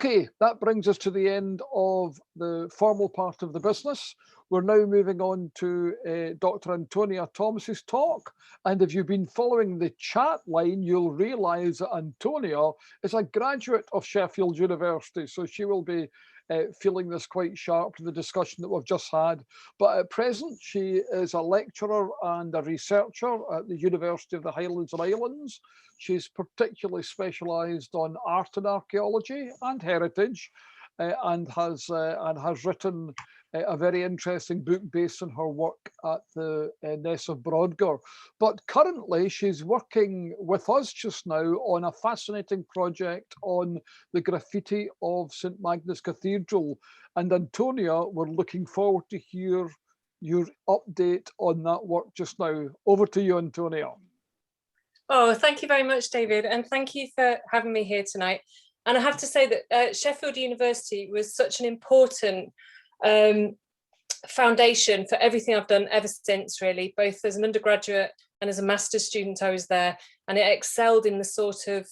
Okay, that brings us to the end of the formal part of the business. We're now moving on to Dr. Antonia Thomas's talk. And if you've been following the chat line, you'll realise that Antonia is a graduate of Sheffield University. So she will be feeling this quite sharp to the discussion that we've just had. But at present, she is a lecturer and a researcher at the University of the Highlands and Islands. She's particularly specialised on art and archaeology and heritage, and has written a very interesting book based on her work at the Ness of Brodgar. But currently she's working with us just now on a fascinating project on the graffiti of St Magnus Cathedral. And Antonia, we're looking forward to hear your update on that work just now. Over to you, Antonia. Oh, thank you very much, David. And thank you for having me here tonight. And I have to say that Sheffield University was such an important foundation for everything I've done ever since, really, both as an undergraduate and as a master's student. I was there, and it excelled in the sort of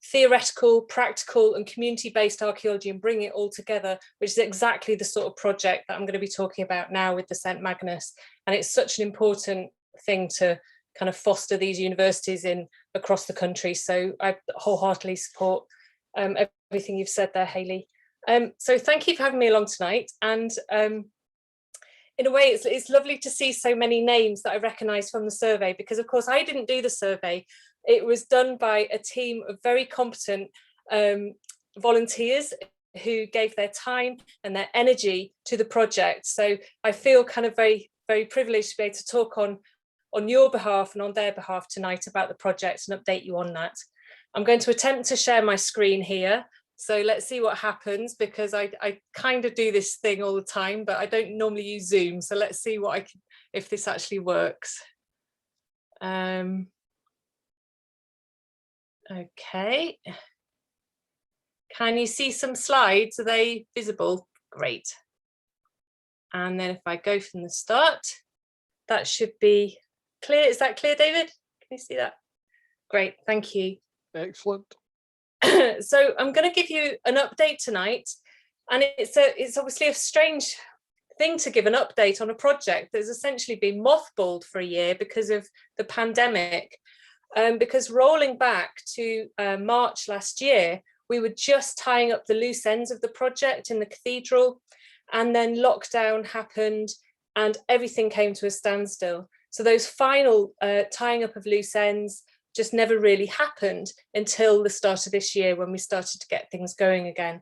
theoretical, practical and community-based archaeology and bringing it all together, which is exactly the sort of project that I'm going to be talking about now with the St Magnus. And it's such an important thing to kind of foster these universities in across the country. So I wholeheartedly support everything you've said there, Hayley. So thank you for having me along tonight. And in a way, it's lovely to see so many names that I recognise from the survey, because of course I didn't do the survey. It was done by a team of very competent volunteers who gave their time and their energy to the project. So I feel kind of very, very privileged to be able to talk on your behalf and on their behalf tonight about the project and update you on that. I'm going to attempt to share my screen here. So let's see what happens, because I kind of do this thing all the time, but I don't normally use Zoom. So let's see what if this actually works. Okay. Can you see some slides? Are they visible? Great. And then if I go from the start, that should be clear. Is that clear, David? Can you see that? Great, thank you. Excellent. So I'm going to give you an update tonight, and it's obviously a strange thing to give an update on a project that's essentially been mothballed for a year because of the pandemic. Because rolling back to March last year, we were just tying up the loose ends of the project in the cathedral, and then lockdown happened and everything came to a standstill. So those final tying up of loose ends just never really happened until the start of this year, when we started to get things going again.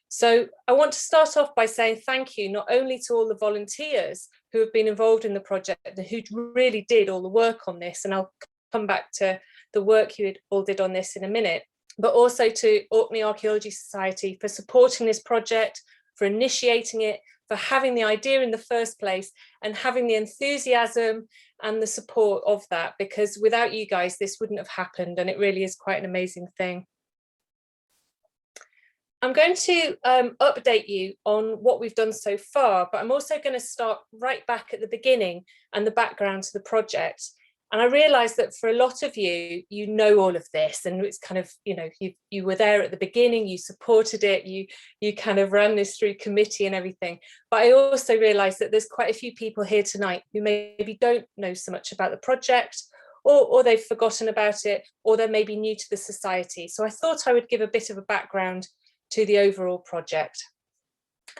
So I want to start off by saying thank you not only to all the volunteers who have been involved in the project and who really did all the work on this, and I'll come back to the work you all did on this in a minute, but also to Orkney Archaeology Society for supporting this project, for initiating it, for having the idea in the first place, and having the enthusiasm and the support of that, because without you guys, this wouldn't have happened, and it really is quite an amazing thing. I'm going to update you on what we've done so far, but I'm also going to start right back at the beginning and the background to the project. And I realised that for a lot of you, you know all of this, and it's kind of, you know, you were there at the beginning, you supported it, you kind of ran this through committee and everything. But I also realised that there's quite a few people here tonight who maybe don't know so much about the project, or they've forgotten about it, or they're maybe new to the society. So I thought I would give a bit of a background to the overall project.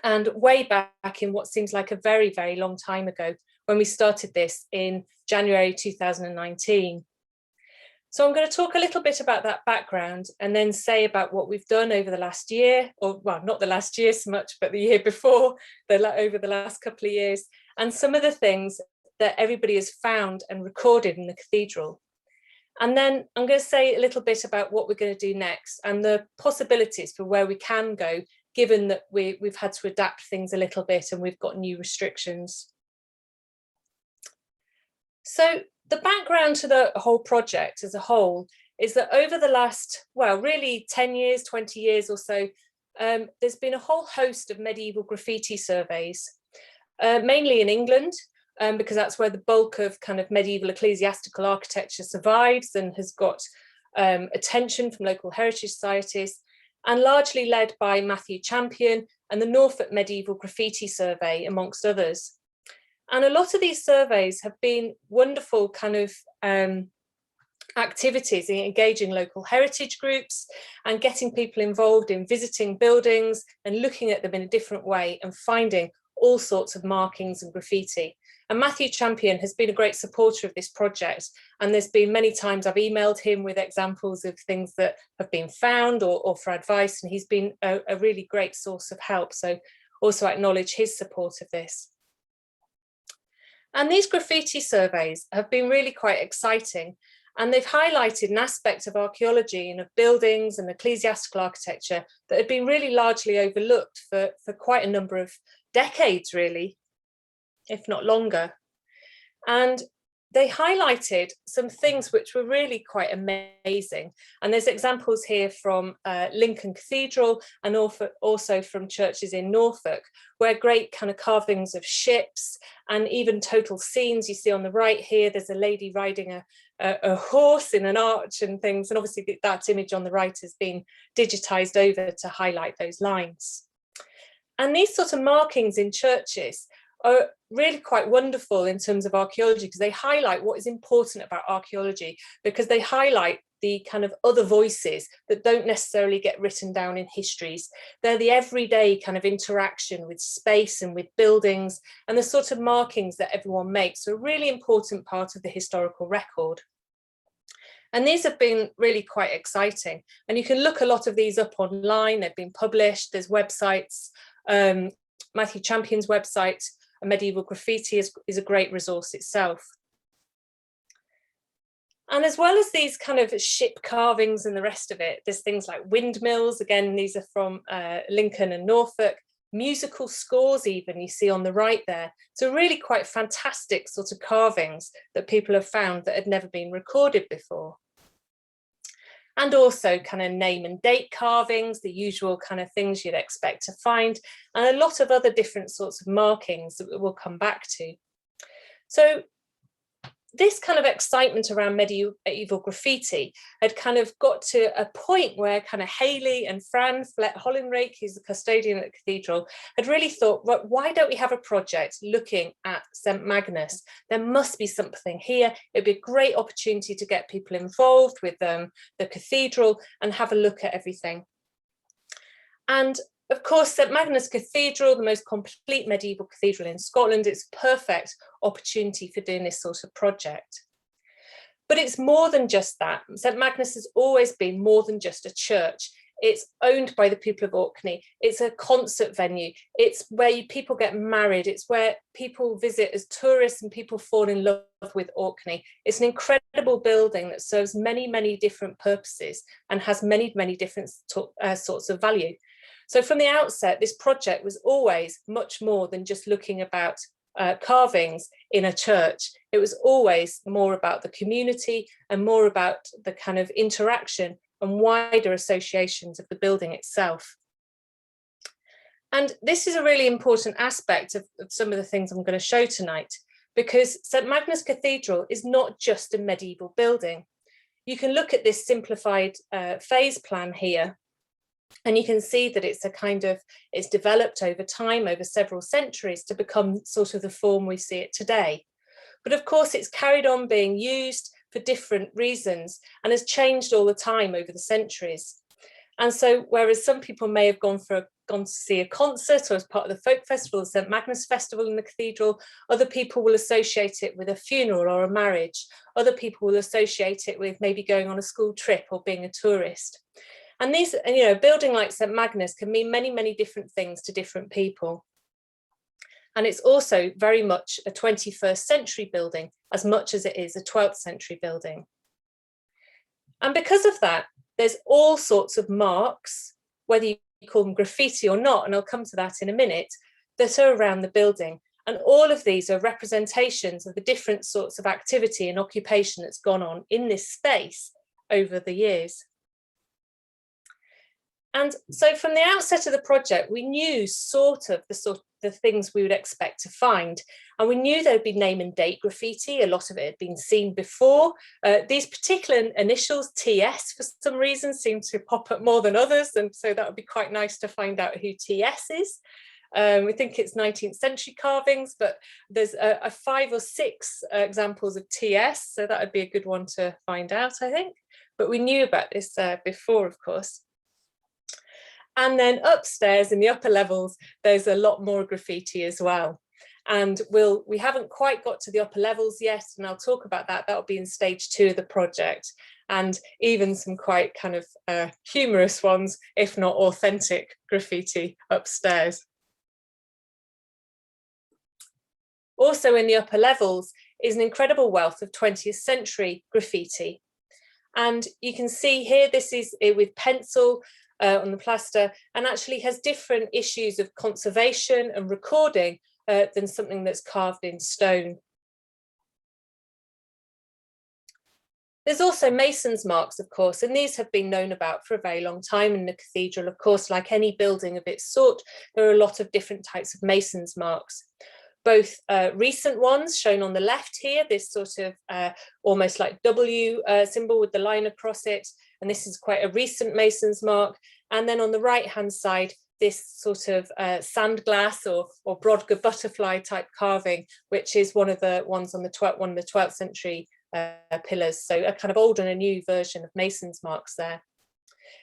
And way back in what seems like a very, very long time ago, when we started this in January 2019. So I'm going to talk a little bit about that background and then say about what we've done over the last year, or well, not the last year so much, but the year before, over the last couple of years, and some of the things that everybody has found and recorded in the cathedral. And then I'm going to say a little bit about what we're going to do next and the possibilities for where we can go, given that we've had to adapt things a little bit and we've got new restrictions. So the background to the whole project as a whole is that over the last, well, really 10 years, 20 years or so, there's been a whole host of medieval graffiti surveys, mainly in England, because that's where the bulk of kind of medieval ecclesiastical architecture survives and has got attention from local heritage societies. and largely led by Matthew Champion and the Norfolk Medieval Graffiti Survey, amongst others. And a lot of these surveys have been wonderful kind of activities in engaging local heritage groups and getting people involved in visiting buildings and looking at them in a different way and finding all sorts of markings and graffiti. And Matthew Champion has been a great supporter of this project. And there's been many times I've emailed him with examples of things that have been found or for advice. And he's been a really great source of help. So also acknowledge his support of this. And these graffiti surveys have been really quite exciting. And they've highlighted an aspect of archaeology and of buildings and ecclesiastical architecture that had been really largely overlooked for quite a number of decades, really, if not longer. And they highlighted some things which were really quite amazing. And there's examples here from Lincoln Cathedral and also from churches in Norfolk, where great kind of carvings of ships and even total scenes. You see on the right here, there's a lady riding a horse in an arch and things. And obviously that image on the right has been digitized over to highlight those lines. And these sort of markings in churches are really quite wonderful in terms of archaeology, because they highlight what is important about archaeology, because they highlight the kind of other voices that don't necessarily get written down in histories. They're the everyday kind of interaction with space and with buildings, and the sort of markings that everyone makes are a really important part of the historical record. And these have been really quite exciting. And you can look a lot of these up online. They've been published. There's websites. Matthew Champion's website, Medieval Graffiti, is a great resource itself. And as well as these kind of ship carvings and the rest of it, there's things like windmills. Again, these are from Lincoln and Norfolk. Musical scores even, you see on the right there. So really quite fantastic sort of carvings that people have found that had never been recorded before. And also kind of name and date carvings, the usual kind of things you'd expect to find, and a lot of other different sorts of markings that we'll come back to. So this kind of excitement around medieval graffiti had kind of got to a point where kind of Haley and Fran Hollinrake, who's the custodian at the cathedral, had really thought, well, why don't we have a project looking at St. Magnus? There must be something here. It'd be a great opportunity to get people involved with the cathedral and have a look at everything. And of course, St. Magnus Cathedral, the most complete medieval cathedral in Scotland, it's a perfect opportunity for doing this sort of project. But it's more than just that. St. Magnus has always been more than just a church. It's owned by the people of Orkney. It's a concert venue. It's where people get married. It's where people visit as tourists and people fall in love with Orkney. It's an incredible building that serves many, many different purposes and has many, many different sorts of value. So from the outset, this project was always much more than just looking about carvings in a church. It was always more about the community and more about the kind of interaction and wider associations of the building itself. And this is a really important aspect of some of the things I'm going to show tonight, because St. Magnus Cathedral is not just a medieval building. You can look at this simplified phase plan here, and you can see that it's developed over time, over several centuries, to become sort of the form we see it today. But of course, it's carried on being used for different reasons and has changed all the time over the centuries. And so, whereas some people may have gone to see a concert or as part of the folk festival, the St. Magnus Festival in the cathedral, other people will associate it with a funeral or a marriage. Other people will associate it with maybe going on a school trip or being a tourist. And these, a building like St. Magnus can mean many, many different things to different people. And it's also very much a 21st century building as much as it is a 12th century building. And because of that, there's all sorts of marks, whether you call them graffiti or not, and I'll come to that in a minute, that are around the building. And all of these are representations of the different sorts of activity and occupation that's gone on in this space over the years. And so from the outset of the project, we knew sort of the things we would expect to find. And we knew there'd be name and date graffiti. A lot of it had been seen before. These particular initials, TS, for some reason, seem to pop up more than others. And so that would be quite nice to find out who TS is. We think it's 19th century carvings, but there's 5 or 6 examples of TS. So that would be a good one to find out, I think. But we knew about this before, of course. And then upstairs in the upper levels, there's a lot more graffiti as well. And we haven't quite got to the upper levels yet, and I'll talk about that. That'll be in stage 2 of the project, and even some quite kind of humorous ones, if not authentic graffiti upstairs. Also in the upper levels is an incredible wealth of 20th century graffiti. And you can see here, this is with pencil on the plaster, and actually has different issues of conservation and recording than something that's carved in stone. There's also mason's marks, of course, and these have been known about for a very long time in the cathedral. Of course, like any building of its sort, there are a lot of different types of mason's marks. Both recent ones shown on the left here, this sort of almost like W symbol with the line across it. And this is quite a recent mason's mark. And then on the right hand side, this sort of sand glass or Brodgar butterfly type carving, which is one of the ones on the 12th century pillars. So a kind of old and a new version of mason's marks there.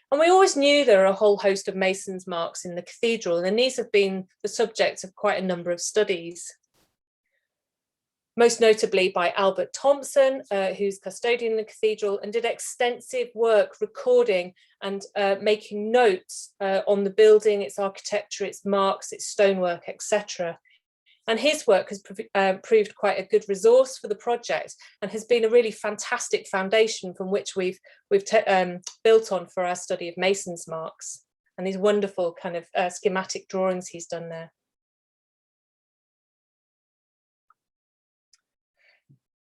And we always knew there are a whole host of mason's marks in the cathedral, and these have been the subject of quite a number of studies. Most notably by Albert Thompson, who's custodian in the cathedral, and did extensive work recording and making notes on the building, its architecture, its marks, its stonework, etc. And his work has proved quite a good resource for the project and has been a really fantastic foundation from which we've built on for our study of mason's marks, and these wonderful kind of schematic drawings he's done there.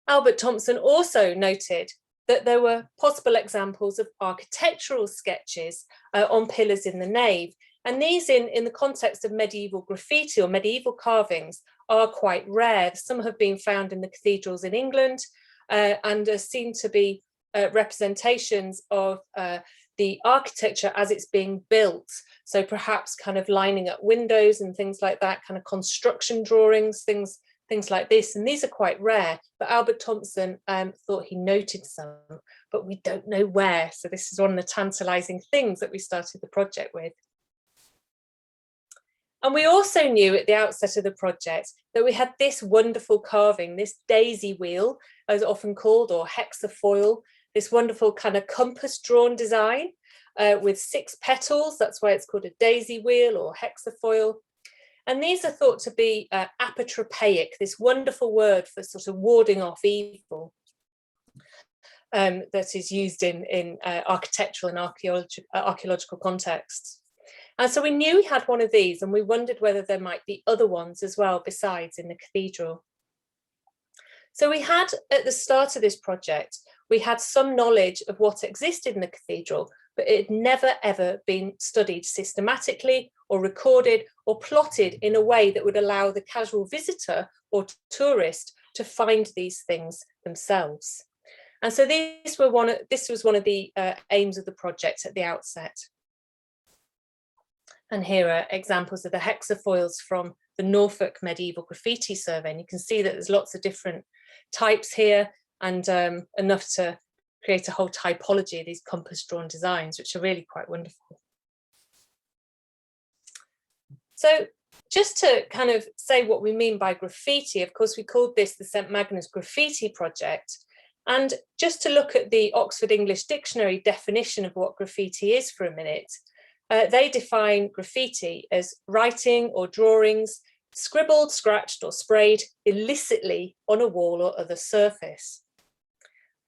Albert Thompson also noted that there were possible examples of architectural sketches on pillars in the nave. And these in the context of medieval graffiti or medieval carvings are quite rare. Some have been found in the cathedrals in England and seem to be representations of the architecture as it's being built. So perhaps kind of lining up windows and things like that, kind of construction drawings, things like this. And these are quite rare, but Albert Thompson thought he noted some, but we don't know where. So this is one of the tantalizing things that we started the project with. And we also knew at the outset of the project that we had this wonderful carving, this daisy wheel, as often called, or hexafoil, this wonderful kind of compass drawn design with 6 petals. That's why it's called a daisy wheel or hexafoil. And these are thought to be apotropaic, this wonderful word for sort of warding off evil that is used in architectural and archaeological contexts. And so we knew we had one of these, and we wondered whether there might be other ones as well besides in the cathedral. So we had, at the start of this project, we had some knowledge of what existed in the cathedral, but it had never ever been studied systematically or recorded or plotted in a way that would allow the casual visitor or tourist to find these things themselves. And so this was one of the aims of the project at the outset. And here are examples of the hexafoils from the Norfolk Medieval Graffiti Survey. And you can see that there's lots of different types here, and enough to create a whole typology of these compass drawn designs, which are really quite wonderful. So just to kind of say what we mean by graffiti, of course, we called this the St. Magnus Graffiti Project. And just to look at the Oxford English Dictionary definition of what graffiti is for a minute, they define graffiti as writing or drawings scribbled, scratched or sprayed illicitly on a wall or other surface.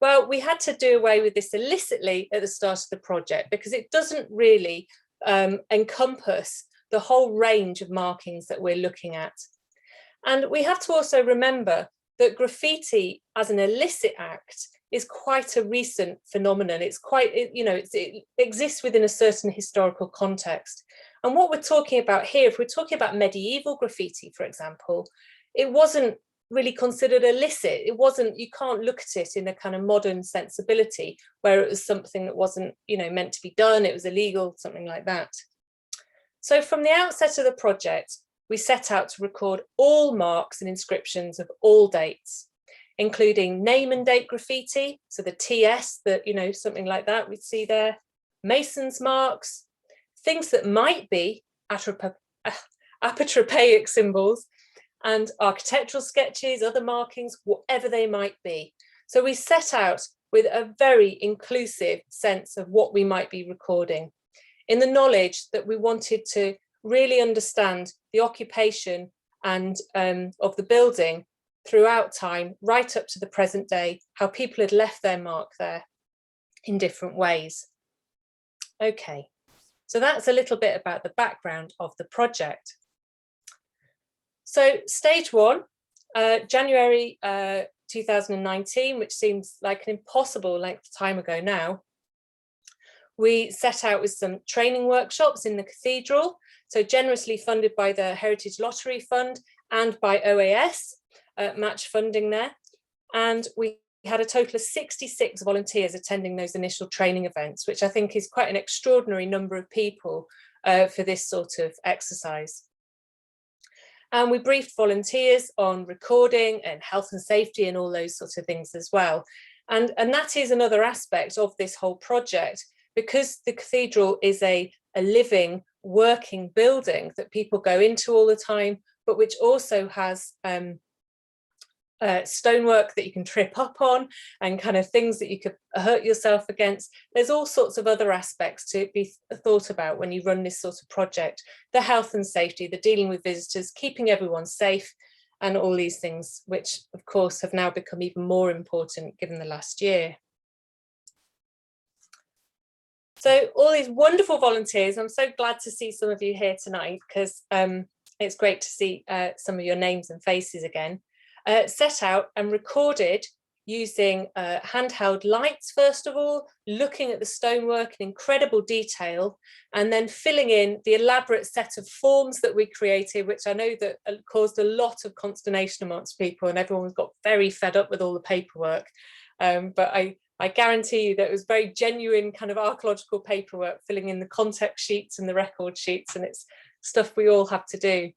Well, we had to do away with this illicitly at the start of the project because it doesn't really encompass the whole range of markings that we're looking at. And we have to also remember that graffiti as an illicit act is quite a recent phenomenon. It's quite, it exists within a certain historical context. And what we're talking about here, if we're talking about medieval graffiti, for example, it wasn't really considered illicit. It wasn't, you can't look at it in a kind of modern sensibility where it was something that wasn't, meant to be done, it was illegal, something like that. So from the outset of the project, we set out to record all marks and inscriptions of all dates, including name and date graffiti, so the TS, that, something like that we'd see there, Mason's marks, things that might be apotropaic symbols, and architectural sketches, other markings, whatever they might be. So we set out with a very inclusive sense of what we might be recording, in the knowledge that we wanted to really understand the occupation and of the building throughout time, right up to the present day, how people had left their mark there in different ways. Okay, so that's a little bit about the background of the project. So stage one, January 2019, which seems like an impossible length of time ago now, we set out with some training workshops in the cathedral, so generously funded by the Heritage Lottery Fund and by OAS, match funding there. And we had a total of 66 volunteers attending those initial training events, which I think is quite an extraordinary number of people for this sort of exercise. And we briefed volunteers on recording and health and safety and all those sorts of things as well. And that is another aspect of this whole project, because the cathedral is a living, working building that people go into all the time, but which also has stonework that you can trip up on and kind of things that you could hurt yourself against. There's all sorts of other aspects to be thought about when you run this sort of project: the health and safety, the dealing with visitors, keeping everyone safe, and all these things, which of course have now become even more important given the last year. So all these wonderful volunteers, I'm so glad to see some of you here tonight, because it's great to see some of your names and faces again. Set out and recorded using handheld lights, first of all, looking at the stonework in incredible detail, and then filling in the elaborate set of forms that we created, which I know that caused a lot of consternation amongst people, and everyone got very fed up with all the paperwork. But I guarantee you that it was very genuine kind of archaeological paperwork, filling in the context sheets and the record sheets, and it's stuff we all have to do.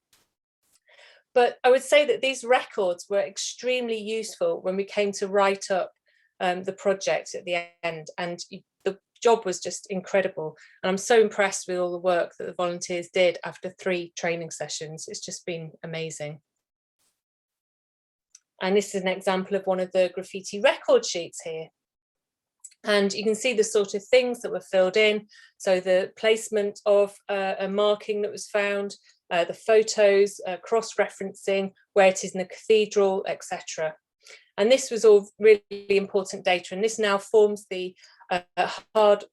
But I would say that these records were extremely useful when we came to write up the project at the end, and the job was just incredible. And I'm so impressed with all the work that the volunteers did after 3 training sessions. It's just been amazing. And this is an example of one of the graffiti record sheets here. And you can see the sort of things that were filled in. So the placement of a marking that was found, the photos, cross-referencing where it is in the cathedral, etc. And this was all really important data. And this now forms the hard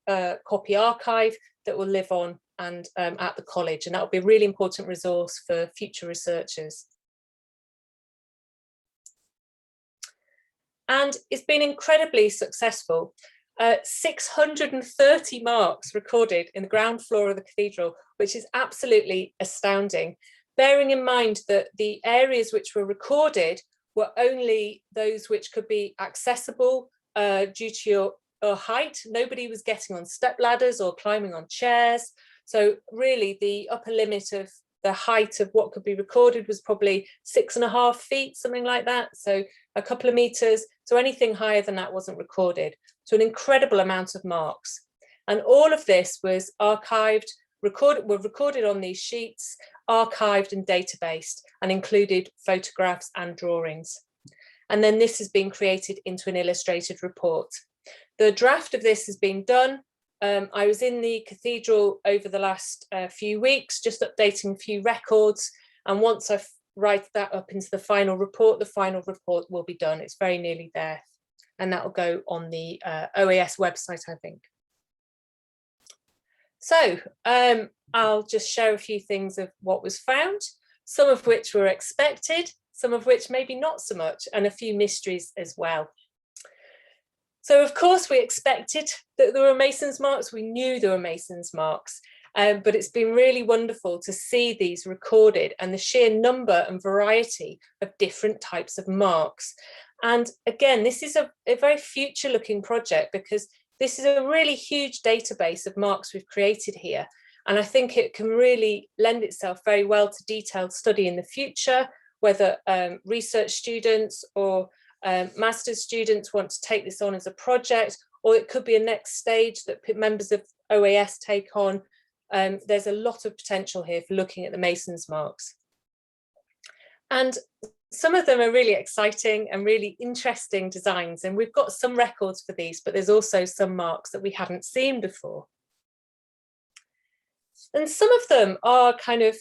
copy archive that will live on and at the college. And that will be a really important resource for future researchers. And it's been incredibly successful. 630 marks recorded in the ground floor of the cathedral, which is absolutely astounding, bearing in mind that the areas which were recorded were only those which could be accessible due to your height. Nobody was getting on step ladders or climbing on chairs. So really the upper limit of the height of what could be recorded was probably 6.5 feet, something like that. So a couple of meters. So anything higher than that wasn't recorded. So an incredible amount of marks. And all of this was archived, were recorded on these sheets, archived and databased, and included photographs and drawings. And then this has been created into an illustrated report. The draft of this has been done. I was in the cathedral over the last few weeks, just updating a few records. And once I write that up into the final report will be done. It's very nearly there. And that will go on the OAS website, I think. So I'll just share a few things of what was found, some of which were expected, some of which maybe not so much, and a few mysteries as well. So of course we expected that there were Mason's marks, we knew there were Mason's marks, but it's been really wonderful to see these recorded and the sheer number and variety of different types of marks. And again, this is a very future looking project, because this is a really huge database of marks we've created here. And I think it can really lend itself very well to detailed study in the future, whether research students or master's students want to take this on as a project, or it could be a next stage that members of OAS take on. There's a lot of potential here for looking at the Mason's marks. And some of them are really exciting and really interesting designs, and we've got some records for these, but there's also some marks that we hadn't seen before. And some of them are kind of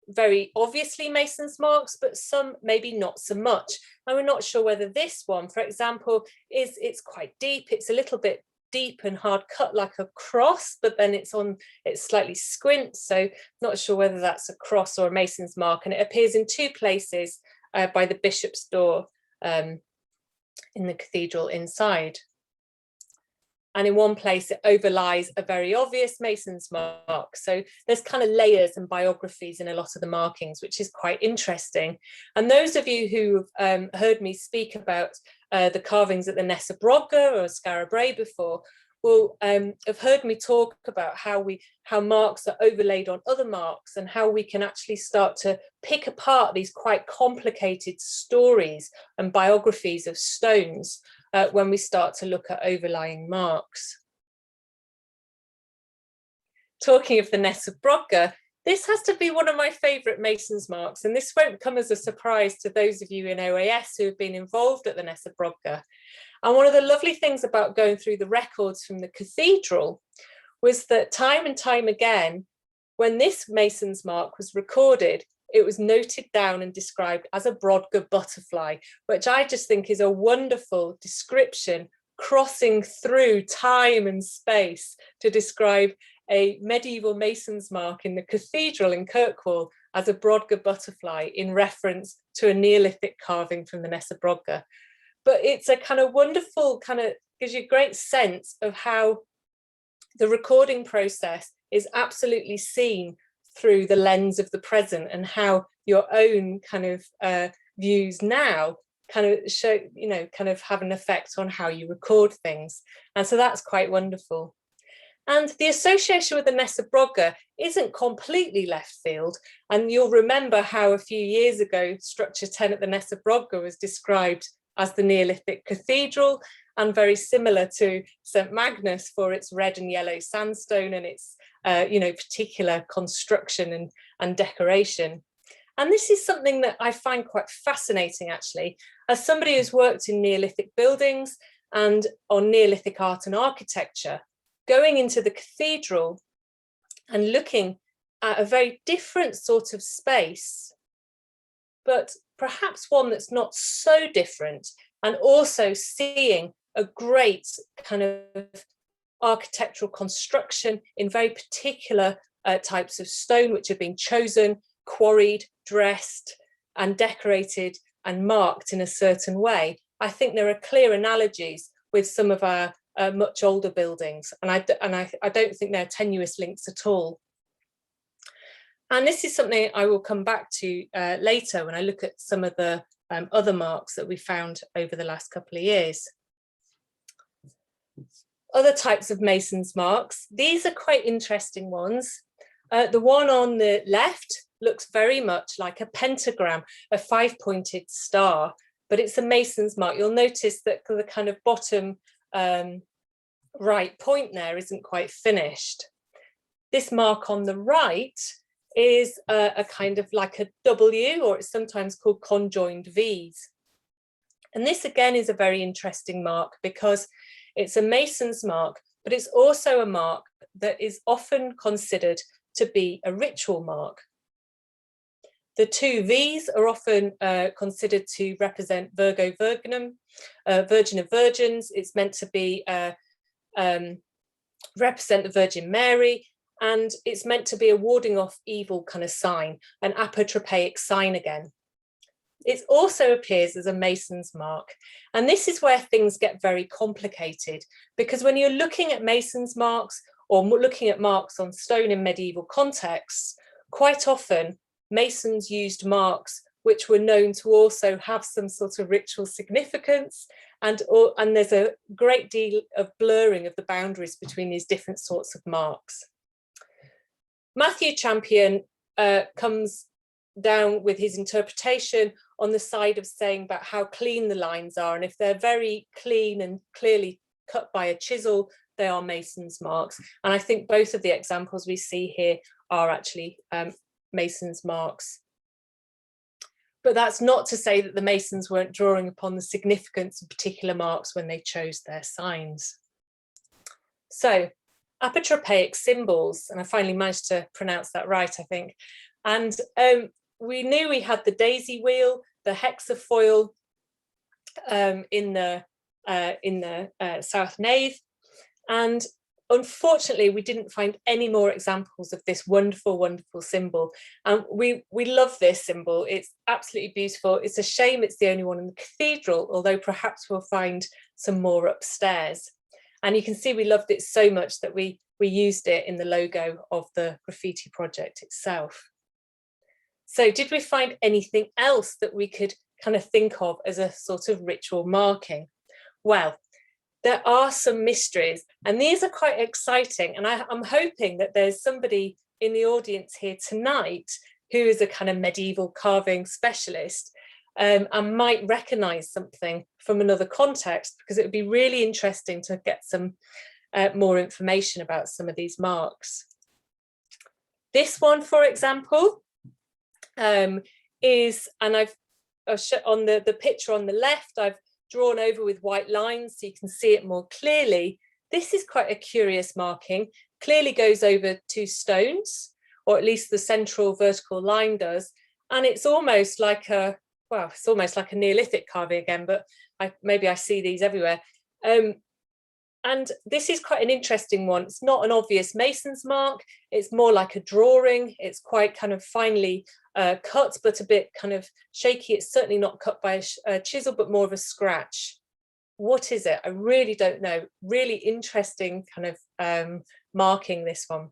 very obviously Mason's marks, but some maybe not so much. And we're not sure whether this one, for example, it's quite deep. It's a little bit deep and hard cut like a cross, but then it's slightly squint. So not sure whether that's a cross or a Mason's mark. And it appears in two places by the bishop's door in the cathedral inside. And in one place, it overlies a very obvious Mason's mark. So there's kind of layers and biographies in a lot of the markings, which is quite interesting. And those of you who've heard me speak about the carvings at the Nessa Brogga or Skara Brae before will have heard me talk about how marks are overlaid on other marks, and how we can actually start to pick apart these quite complicated stories and biographies of stones when we start to look at overlying marks. Talking of the Nessa Brogga, this has to be one of my favourite Mason's marks, and this won't come as a surprise to those of you in OAS who have been involved at the Nessa Brogga. And one of the lovely things about going through the records from the cathedral was that time and time again, when this Mason's mark was recorded, it was noted down and described as a Brodga butterfly, which I just think is a wonderful description, crossing through time and space to describe a medieval Mason's mark in the cathedral in Kirkwall as a Brodga butterfly in reference to a Neolithic carving from the Nessa Brogga. But it's a kind of wonderful, gives you a great sense of how the recording process is absolutely seen through the lens of the present, and how your own kind of views now kind of show, kind of have an effect on how you record things. And so that's quite wonderful. And the association with the Nessa Brogga isn't completely left field. And you'll remember how a few years ago, structure 10 at the Nessa Brogga was described as the Neolithic cathedral, and very similar to St Magnus for its red and yellow sandstone and its particular construction and decoration. And this is something that I find quite fascinating, actually, as somebody who's worked in Neolithic buildings and on Neolithic art and architecture, going into the cathedral and looking at a very different sort of space, but perhaps one that's not so different, and also seeing a great kind of architectural construction in very particular types of stone, which have been chosen, quarried, dressed and decorated and marked in a certain way. I think there are clear analogies with some of our much older buildings, and I don't think they're tenuous links at all. And this is something I will come back to later when I look at some of the other marks that we found over the last couple of years. Other types of Mason's marks, these are quite interesting ones. The one on the left looks very much like a pentagram, a five-pointed star, but it's a Mason's mark. You'll notice that the kind of bottom right point there isn't quite finished. This mark on the right is a kind of like a W, or it's sometimes called conjoined V's. And this again is a very interesting mark because it's a Mason's mark, but it's also a mark that is often considered to be a ritual mark. The two V's are often considered to represent Virgo Virginum, Virgin of Virgins. It's meant to be represent the Virgin Mary, and it's meant to be a warding off evil kind of sign, an apotropaic sign again. it also appears as a mason's mark. And this is where things get very complicated, because when you're looking at mason's marks or looking at marks on stone in medieval contexts, quite often masons used marks which were known to also have some sort of ritual significance, and there's a great deal of blurring of the boundaries between these different sorts of marks. Matthew Champion comes down with his interpretation on the side of saying about how clean the lines are, and if they're very clean and clearly cut by a chisel, they are mason's marks. And I think both of the examples we see here are actually mason's marks. But that's not to say that the masons weren't drawing upon the significance of particular marks when they chose their signs. So, apotropaic symbols, and I finally managed to pronounce that right, I think. And we knew we had the daisy wheel, the hexafoil in the south nave, and unfortunately, we didn't find any more examples of this wonderful, wonderful symbol. And we love this symbol. It's absolutely beautiful. It's a shame it's the only one in the cathedral, although perhaps we'll find some more upstairs. And you can see we loved it so much that we used it in the logo of the graffiti project itself. So did we find anything else that we could kind of think of as a sort of ritual marking? Well, there are some mysteries, and these are quite exciting. And I'm hoping that there's somebody in the audience here tonight who is a kind of medieval carving specialist and might recognise something from another context, because it would be really interesting to get some more information about some of these marks. This one, for example, is, and I've on the picture on the left, I've drawn over with white lines so you can see it more clearly. This is quite a curious marking, clearly goes over two stones, or at least the central vertical line does, and it's almost like a, well, it's almost like a Neolithic carving again, but maybe I see these everywhere. And this is quite an interesting one. It's not an obvious mason's mark, it's more like a drawing. It's quite kind of finely cut, but a bit kind of shaky. It's certainly not cut by a chisel, but more of a scratch. What is it? I really don't know. Really interesting kind of marking, this one.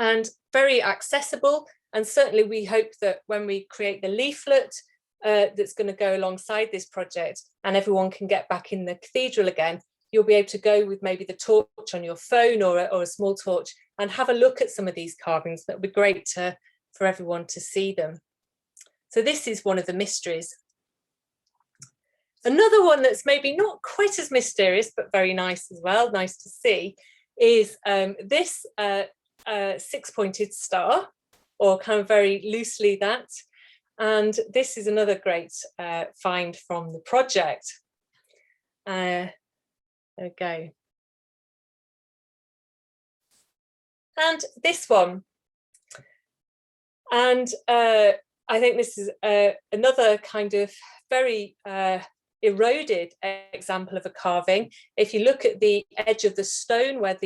And very accessible. And certainly we hope that when we create the leaflet that's going to go alongside this project and everyone can get back in the cathedral again, you'll be able to go with maybe the torch on your phone or a small torch and have a look at some of these carvings. That would be great for everyone to see them. So this is one of the mysteries. Another one that's maybe not quite as mysterious, but very nice as well, nice to see, is this six-pointed star, or kind of very loosely that. And this is another great find from the project. There we go. And this one. And I think this is another kind of very eroded example of a carving. If you look at the edge of the stone where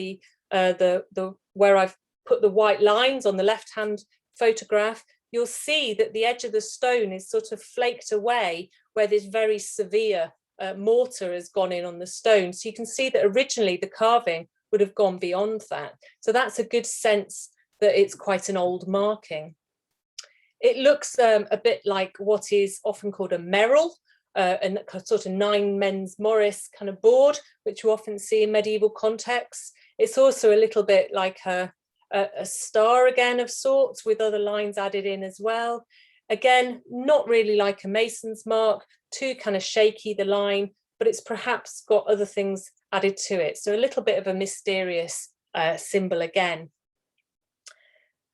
where I've put the white lines on the left-hand photograph, you'll see that the edge of the stone is sort of flaked away where this very severe mortar has gone in on the stone. So you can see that originally the carving would have gone beyond that. So that's a good sense that it's quite an old marking. It looks a bit like what is often called a merrill, a sort of 9 men's Morris kind of board, which you often see in medieval contexts. It's also a little bit like a star again of sorts, with other lines added in as well. Again, not really like a mason's mark, too kind of shaky, the line, but it's perhaps got other things added to it. So a little bit of a mysterious symbol again.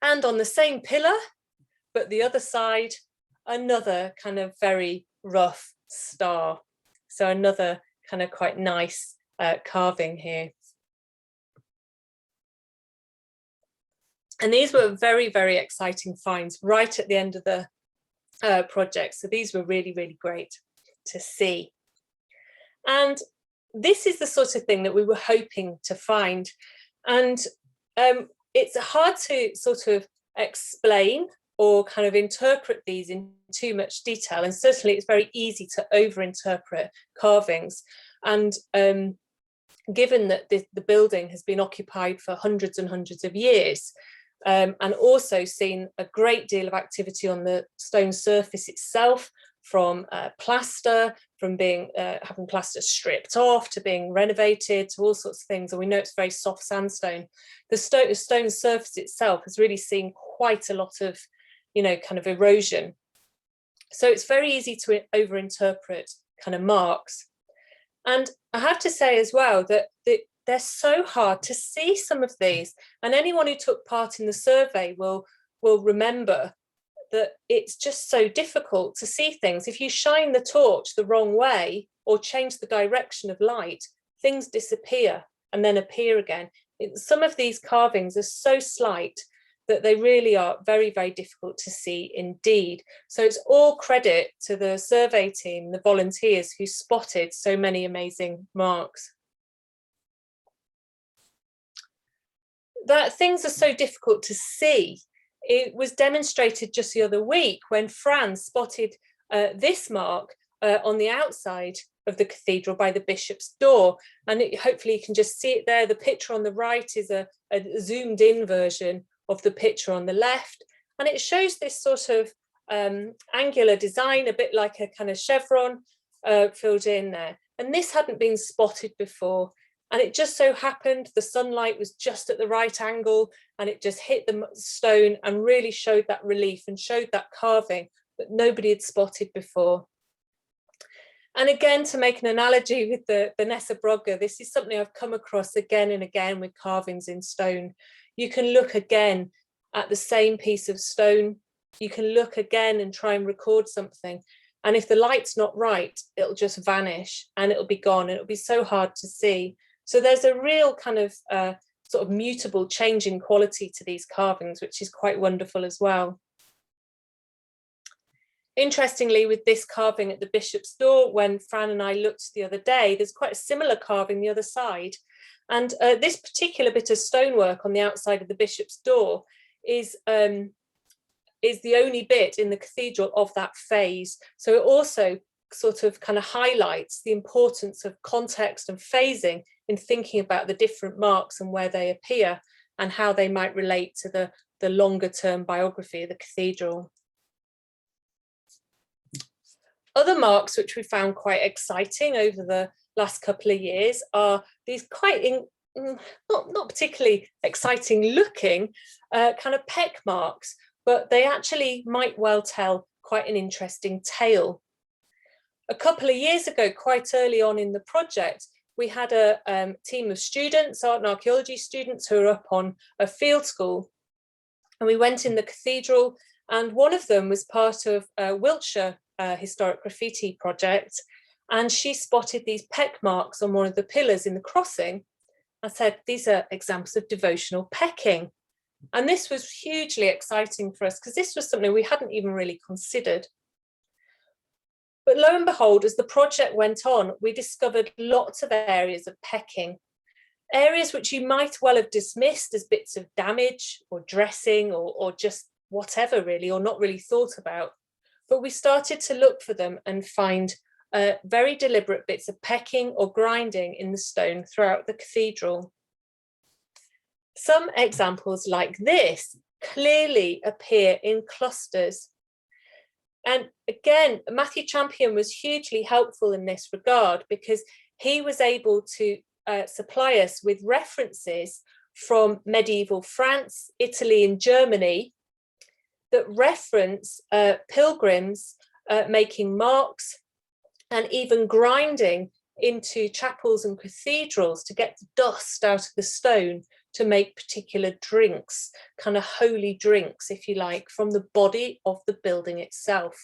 And on the same pillar, but the other side, another kind of very rough star. So another kind of quite nice carving here. And these were very, very exciting finds right at the end of the project. So these were really, really great to see. And this is the sort of thing that we were hoping to find. And it's hard to sort of explain or kind of interpret these in too much detail. And certainly it's very easy to over-interpret carvings. And given that the building has been occupied for hundreds and hundreds of years, and also seen a great deal of activity on the stone surface itself, from plaster, from being having plaster stripped off, to being renovated, to all sorts of things. And we know it's very soft sandstone. The stone surface itself has really seen quite a lot of, kind of erosion. So it's very easy to overinterpret kind of marks. And I have to say as well that they're so hard to see, some of these. And anyone who took part in the survey will remember that it's just so difficult to see things. If you shine the torch the wrong way or change the direction of light, things disappear and then appear again. Some of these carvings are so slight that they really are very, very difficult to see indeed. So it's all credit to the survey team, the volunteers who spotted so many amazing marks. That things are so difficult to see, it was demonstrated just the other week when Fran spotted this mark on the outside of the cathedral by the bishop's door. And hopefully you can just see it there. The picture on the right is a zoomed in version of the picture on the left. And it shows this sort of angular design, a bit like a kind of chevron filled in there. And this hadn't been spotted before. And it just so happened the sunlight was just at the right angle, and it just hit the stone and really showed that relief and showed that carving that nobody had spotted before. And again, to make an analogy with the Nessa Brogger, this is something I've come across again and again with carvings in stone. You can look again at the same piece of stone. You can look again and try and record something. And if the light's not right, it'll just vanish and it'll be gone. And it'll be so hard to see. So there's a real kind of sort of mutable changing quality to these carvings, which is quite wonderful as well. Interestingly, with this carving at the bishop's door, when Fran and I looked the other day, there's quite a similar carving the other side. And this particular bit of stonework on the outside of the bishop's door is the only bit in the cathedral of that phase. So it also sort of kind of highlights the importance of context and phasing in thinking about the different marks and where they appear and how they might relate to the longer term biography of the cathedral. Other marks which we found quite exciting over the last couple of years are these quite not particularly exciting looking kind of peck marks, but they actually might well tell quite an interesting tale. A couple of years ago, quite early on in the project, we had a team of students, art and archaeology students, who were up on a field school. And we went in the cathedral, and one of them was part of a Wiltshire historic graffiti project. And she spotted these peck marks on one of the pillars in the crossing. I said, these are examples of devotional pecking. And this was hugely exciting for us because this was something we hadn't even really considered. But lo and behold, as the project went on, we discovered lots of areas of pecking, areas which you might well have dismissed as bits of damage or dressing or just whatever really, or not really thought about. But we started to look for them and find very deliberate bits of pecking or grinding in the stone throughout the cathedral. Some examples like this clearly appear in clusters. And again, Matthew Champion was hugely helpful in this regard because he was able to supply us with references from medieval France, Italy, and Germany that reference pilgrims making marks and even grinding into chapels and cathedrals to get the dust out of the stone to make particular drinks, kind of holy drinks, if you like, from the body of the building itself.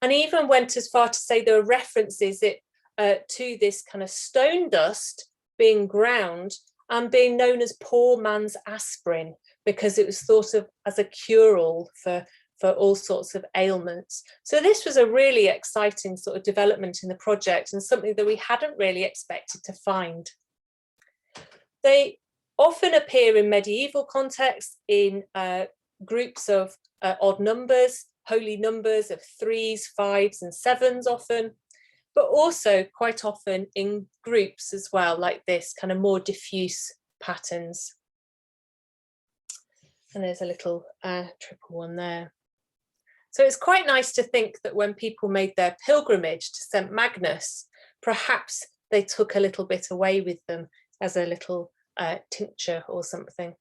And even went as far to say there are references to this kind of stone dust being ground and being known as poor man's aspirin, because it was thought of as a cure-all for all sorts of ailments. So this was a really exciting sort of development in the project and something that we hadn't really expected to find. They often appear in medieval contexts in groups of odd numbers, holy numbers of 3s, 5s and 7s often, but also quite often in groups as well, like this, kind of more diffuse patterns. And there's a little triple one there. So it's quite nice to think that when people made their pilgrimage to St. Magnus, perhaps they took a little bit away with them as a little tincture or something.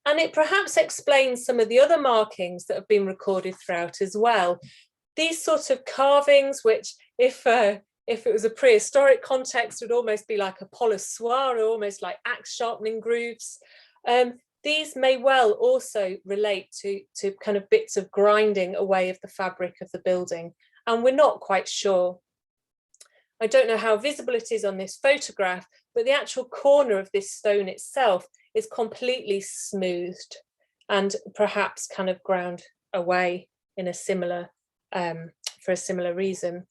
And it perhaps explains some of the other markings that have been recorded throughout as well. These sort of carvings, which if it was a prehistoric context, would almost be like a polissoir, or almost like axe sharpening grooves. These may well also relate to kind of bits of grinding away of the fabric of the building, and we're not quite sure. I don't know how visible it is on this photograph, but the actual corner of this stone itself is completely smoothed and perhaps kind of ground away in a similar, for a similar reason.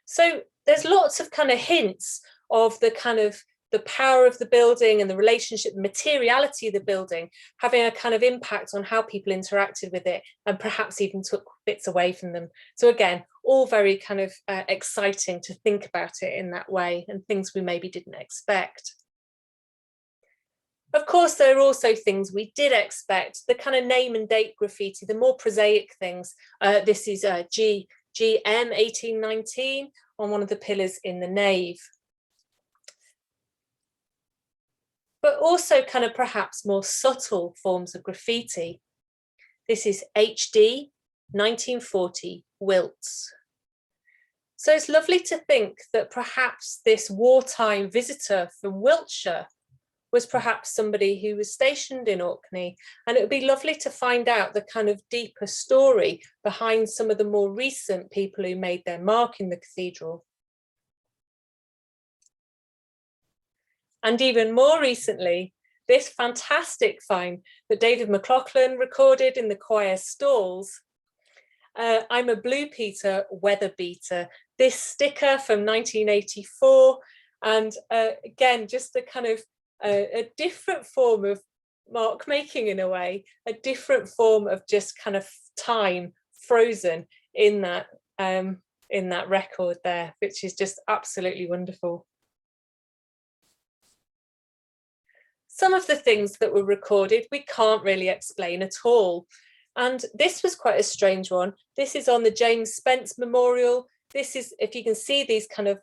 So there's lots of kind of hints of the kind of the power of the building and the relationship, the materiality of the building, having a kind of impact on how people interacted with it and perhaps even took bits away from them. So again, all very kind of exciting to think about it in that way, and things we maybe didn't expect. Of course, there are also things we did expect, the kind of name and date graffiti, the more prosaic things. This is GM 1819 on one of the pillars in the nave. But also kind of perhaps more subtle forms of graffiti. This is HD 1940 Wilts. So it's lovely to think that perhaps this wartime visitor from Wiltshire was perhaps somebody who was stationed in Orkney, and it would be lovely to find out the kind of deeper story behind some of the more recent people who made their mark in the cathedral. And even more recently, this fantastic find that David McLaughlin recorded in the choir stalls. I'm a Blue Peter weather beater. This sticker from 1984, and again, just a kind of a different form of mark making in a way, a different form of just kind of time frozen in that record there, which is just absolutely wonderful. Some of the things that were recorded we can't really explain at all. And this was quite a strange one. This is on the James Spence Memorial. This is, if you can see these kind of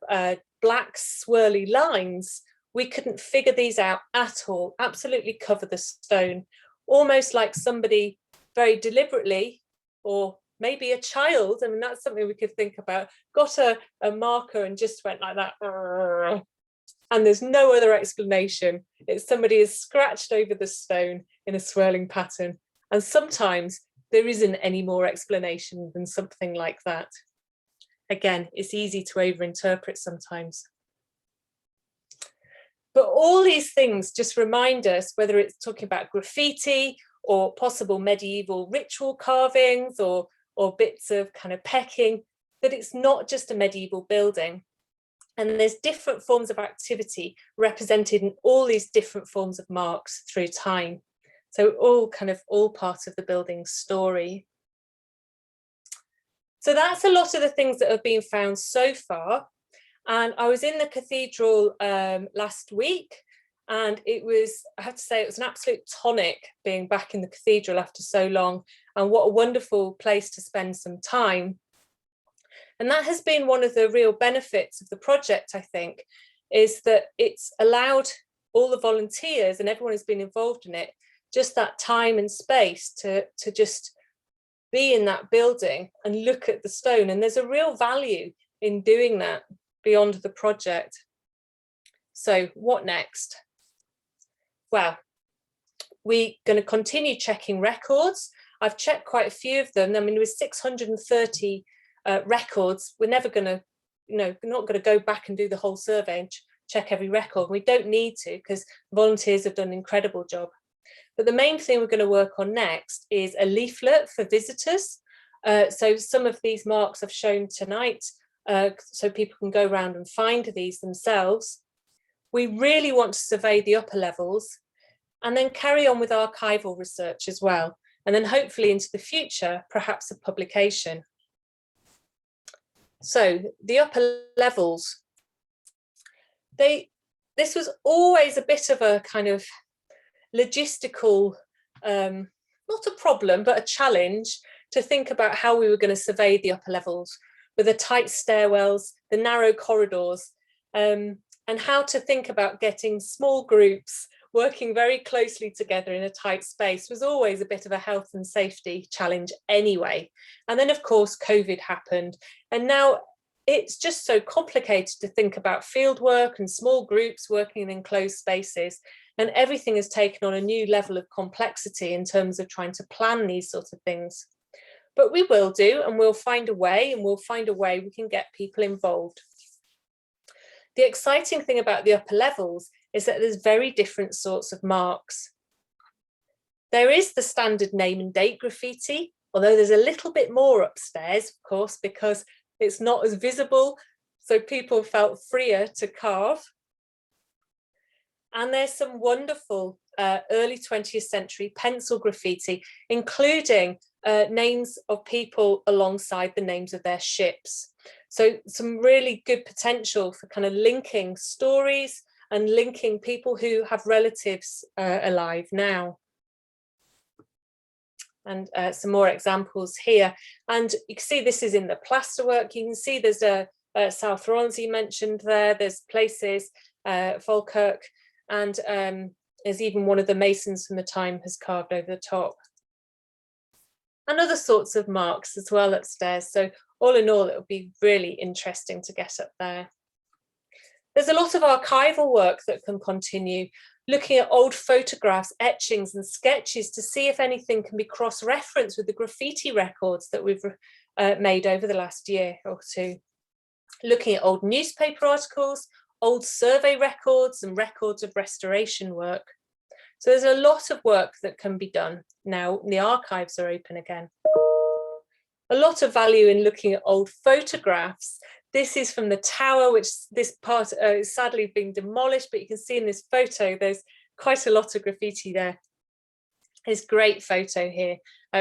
black swirly lines, we couldn't figure these out at all, absolutely cover the stone, almost like somebody very deliberately, or maybe a child, I mean, that's something we could think about, got a marker and just went like that. And there's no other explanation. It's somebody has scratched over the stone in a swirling pattern. And sometimes there isn't any more explanation than something like that. Again, it's easy to overinterpret sometimes. But all these things just remind us, whether it's talking about graffiti or possible medieval ritual carvings or bits of kind of pecking, that it's not just a medieval building. And there's different forms of activity represented in all these different forms of marks through time. So all part of the building's story. So that's a lot of the things that have been found so far. And I was in the cathedral last week, and it was, I have to say, it was an absolute tonic being back in the cathedral after so long, and what a wonderful place to spend some time. And that has been one of the real benefits of the project, I think, is that it's allowed all the volunteers and everyone who's been involved in it just that time and space to just be in that building and look at the stone. And there's a real value in doing that beyond the project. So what next? Well, we're going to continue checking records. I've checked quite a few of them. I mean, there was 630 records. We're never going to, we're not going to go back and do the whole survey and check every record. We don't need to, because volunteers have done an incredible job. But the main thing we're going to work on next is a leaflet for visitors. So some of these marks I've shown tonight, so people can go around and find these themselves. We really want to survey the upper levels. and then carry on with archival research as well. And then hopefully into the future, perhaps a publication. So the upper levels, this was always a bit of a kind of logistical, not a problem, but a challenge to think about how we were going to survey the upper levels with the tight stairwells, the narrow corridors, and how to think about getting small groups working very closely together in a tight space was always a bit of a health and safety challenge anyway. And then of course, COVID happened. And now it's just so complicated to think about field work and small groups working in enclosed spaces. And everything has taken on a new level of complexity in terms of trying to plan these sorts of things. But we will do, and we'll find a way, we can get people involved. The exciting thing about the upper levels is that there's very different sorts of marks. There is the standard name and date graffiti, although there's a little bit more upstairs, of course, because it's not as visible, so people felt freer to carve. And there's some wonderful early 20th century pencil graffiti, including names of people alongside the names of their ships. So some really good potential for kind of linking stories and linking people who have relatives alive now. And some more examples here. And you can see this is in the plasterwork. You can see there's a South Ronsi mentioned there. There's places, Falkirk, and there's even one of the masons from the time has carved over the top. And other sorts of marks as well upstairs. So all in all, it will be really interesting to get up there. There's a lot of archival work that can continue, looking at old photographs, etchings and sketches to see if anything can be cross-referenced with the graffiti records that we've made over the last year or two. Looking at old newspaper articles, old survey records and records of restoration work. So there's a lot of work that can be done now the archives are open again. A lot of value in looking at old photographs. This is from the tower, which this part is sadly being demolished, but you can see in this photo, there's quite a lot of graffiti there. There's a great photo here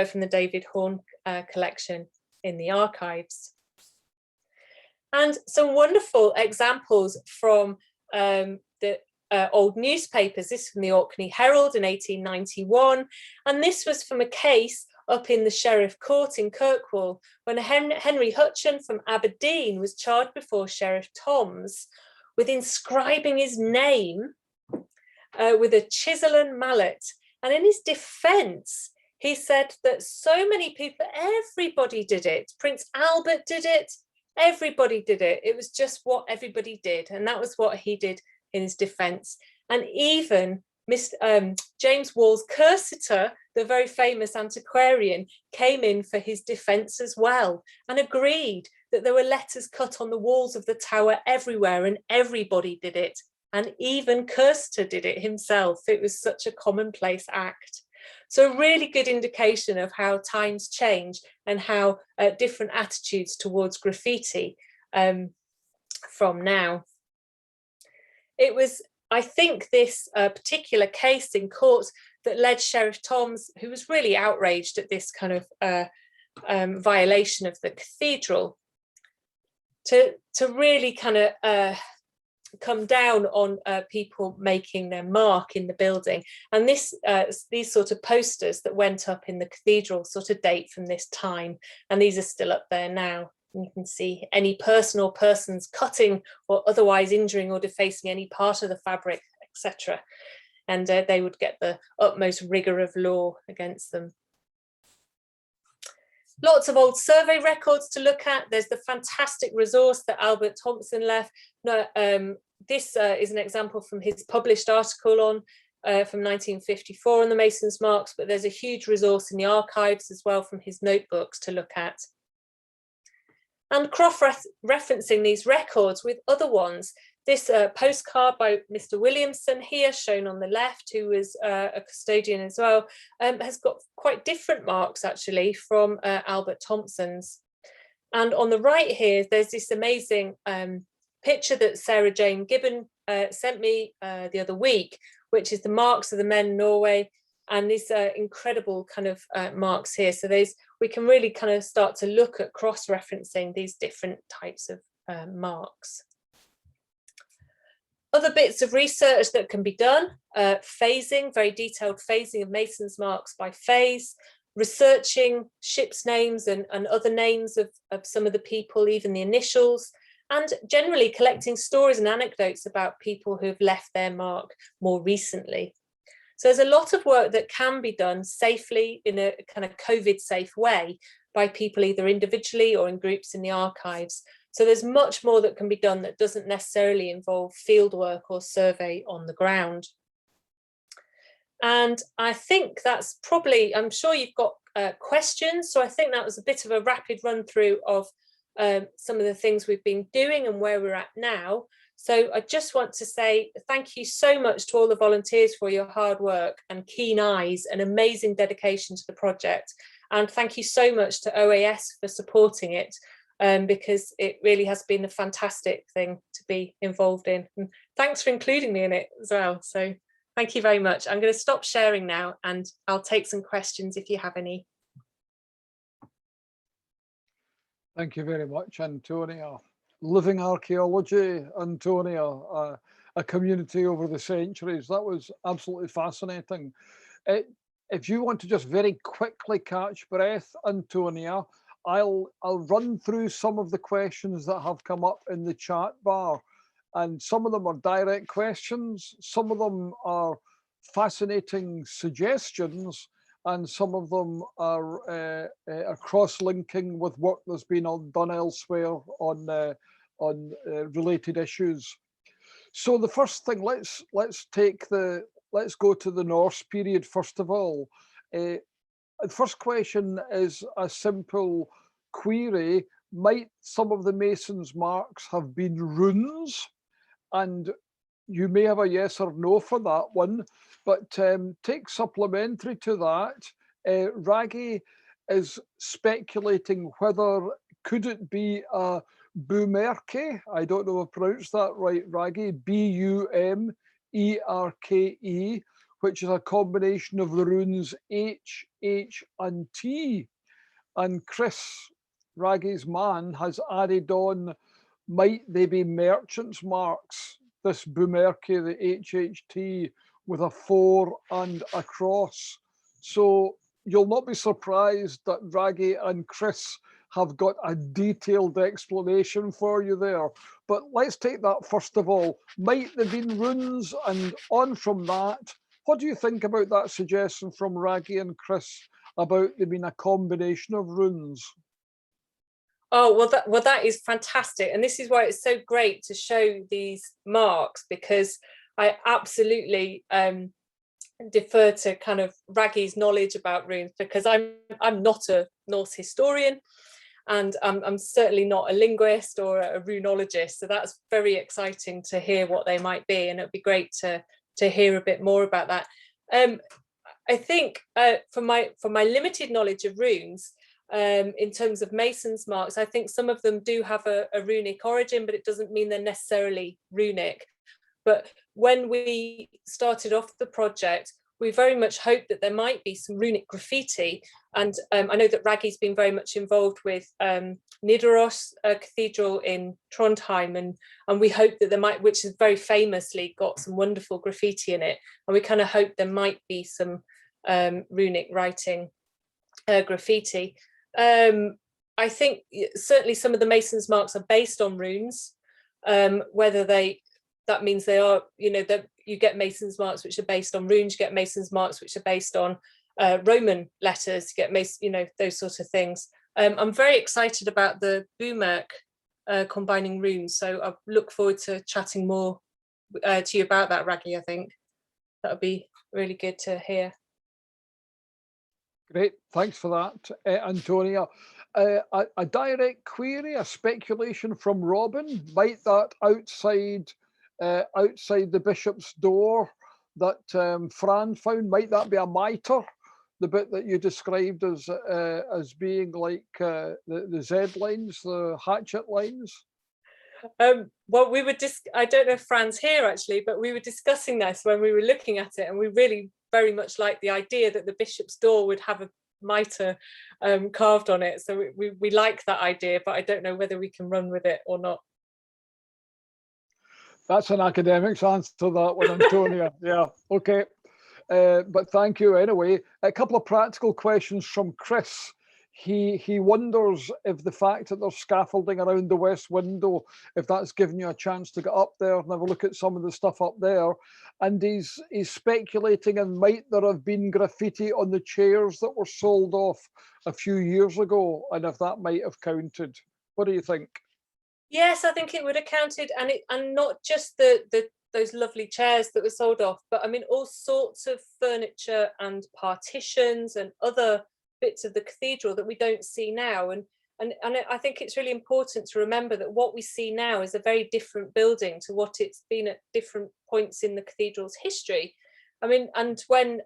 from the David Horn collection in the archives. And some wonderful examples from the old newspapers. This is from the Orkney Herald in 1891. And this was from a case up in the Sheriff Court in Kirkwall, when Henry Hutchin from Aberdeen was charged before Sheriff Toms with inscribing his name with a chisel and mallet. And in his defence, he said that so many people, everybody did it. Prince Albert did it, everybody did it. It was just what everybody did. And that was what he did in his defence. And even James Wall's Cursitor, the very famous antiquarian, came in for his defence as well and agreed that there were letters cut on the walls of the tower everywhere and everybody did it. And even Cursitor did it himself. It was such a commonplace act. So a really good indication of how times change and how different attitudes towards graffiti from now. It was, I think, this particular case in court that led Sheriff Toms, who was really outraged at this kind of violation of the cathedral, to really kind of come down on people making their mark in the building. And these sort of posters that went up in the cathedral sort of date from this time, and these are still up there now. And you can see any person or persons cutting or otherwise injuring or defacing any part of the fabric, etc. And they would get the utmost rigour of law against them. Lots of old survey records to look at. There's the fantastic resource that Albert Thompson left. This is an example from his published article on from 1954 on the Mason's marks, but there's a huge resource in the archives as well from his notebooks to look at. And cross-referencing these records with other ones. This postcard by Mr. Williamson here, shown on the left, who was a custodian as well, has got quite different marks actually from Albert Thompson's. And on the right here, there's this amazing picture that Sarah Jane Gibbon sent me the other week, which is the marks of the men in Norway. And these are incredible kind of marks here. So we can really kind of start to look at cross-referencing these different types of marks. Other bits of research that can be done, phasing, very detailed phasing of masons' marks by phase, researching ships' names and other names of some of the people, even the initials, and generally collecting stories and anecdotes about people who've left their mark more recently. So there's a lot of work that can be done safely in a kind of COVID-safe way by people either individually or in groups in the archives. So there's much more that can be done that doesn't necessarily involve fieldwork or survey on the ground. And I think that's probably, I'm sure you've got questions. So I think that was a bit of a rapid run through of some of the things we've been doing and where we're at now. So I just want to say thank you so much to all the volunteers for your hard work and keen eyes and amazing dedication to the project. And thank you so much to OAS for supporting it, because it really has been a fantastic thing to be involved in. And thanks for including me in it as well. So thank you very much. I'm going to stop sharing now and I'll take some questions if you have any. Thank you very much, Antonia. Living archaeology, Antonia, a community over the centuries. That was absolutely fascinating. If you want to just very quickly catch breath, Antonia, I'll run through some of the questions that have come up in the chat bar. And some of them are direct questions, some of them are fascinating suggestions, and some of them are cross-linking with work that's been done elsewhere on related issues. So the first thing, let's go to the Norse period first of all. The first question is a simple query: might some of the masons' marks have been runes? And you may have a yes or no for that one, but take supplementary to that. Raggy is speculating whether could it be a Bumerke? I don't know if I pronounced that right, Raggy. Bumerke, which is a combination of the runes H, H, and T. And Chris, Raggy's man, has added on, might they be merchants' marks? This Bumerke, the HHT, with a 4 and a cross. So you'll not be surprised that Raggy and Chris have got a detailed explanation for you there. But let's take that first of all. Might there have been runes? And on from that, what do you think about that suggestion from Raggy and Chris about there being a combination of runes? Oh, well, that is fantastic. And this is why it's so great to show these marks, because I absolutely defer to kind of Raggy's knowledge about runes, because I'm not a Norse historian, and I'm certainly not a linguist or a runologist. So that's very exciting to hear what they might be, and it'd be great to hear a bit more about that. I think for my limited knowledge of runes, in terms of masons' marks, I think some of them do have a runic origin, but it doesn't mean they're necessarily runic. But when we started off the project, we very much hoped that there might be some runic graffiti. And I know that Raggy's been very much involved with Nidaros Cathedral in Trondheim, and we hope that there might, which has very famously got some wonderful graffiti in it. And we kind of hope there might be some runic writing graffiti. I think certainly some of the masons' marks are based on runes, whether that means they are, that you get masons' marks which are based on runes, you get masons' marks which are based on Roman letters, you get those sorts of things. I'm very excited about the Bumerk combining runes, so I look forward to chatting more to you about that, Raggy. I think that would be really good to hear. Great, thanks for that, Antonia. A direct query, a speculation from Robin, might that outside the bishop's door that Fran found, might that be a mitre? The bit that you described as being like the Z lines, the hatchet lines? Well, we were just, I don't know if Fran's here actually, but we were discussing this when we were looking at it, and we really very much like the idea that the bishop's door would have a mitre carved on it. So we like that idea, but I don't know whether we can run with it or not. That's an academic's answer to that one, Antonia. Yeah, okay. But thank you anyway. A couple of practical questions from Chris. He wonders if the fact that there's scaffolding around the west window, if that's given you a chance to get up there and have a look at some of the stuff up there. And he's speculating, and might there have been graffiti on the chairs that were sold off a few years ago, and if that might have counted. What do you think? Yes, I think it would have counted, and not just those lovely chairs that were sold off, but I mean all sorts of furniture and partitions and other bits of the cathedral that we don't see now. And I think it's really important to remember that what we see now is a very different building to what it's been at different points in the cathedral's history. I mean, and when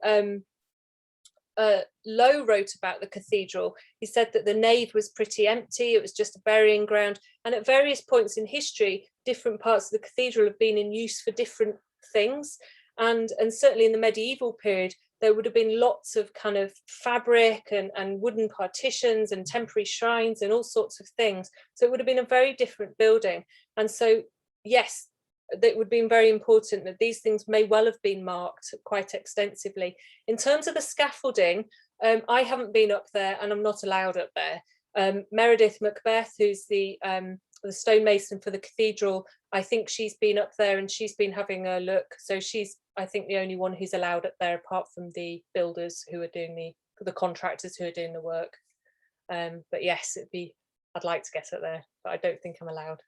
Lowe wrote about the cathedral, he said that the nave was pretty empty, it was just a burying ground, and at various points in history different parts of the cathedral have been in use for different things, and certainly in the medieval period there would have been lots of kind of fabric and wooden partitions and temporary shrines and all sorts of things. So it would have been a very different building. And so yes, it would have been very important that these things may well have been marked quite extensively. In terms of the scaffolding, I haven't been up there and I'm not allowed up there. Meredith Macbeth, who's the stonemason for the cathedral, I think she's been up there and she's been having a look. So she's, I think, the only one who's allowed up there apart from the builders who are doing the contractors who are doing the work. But yes, I'd like to get up there, but I don't think I'm allowed.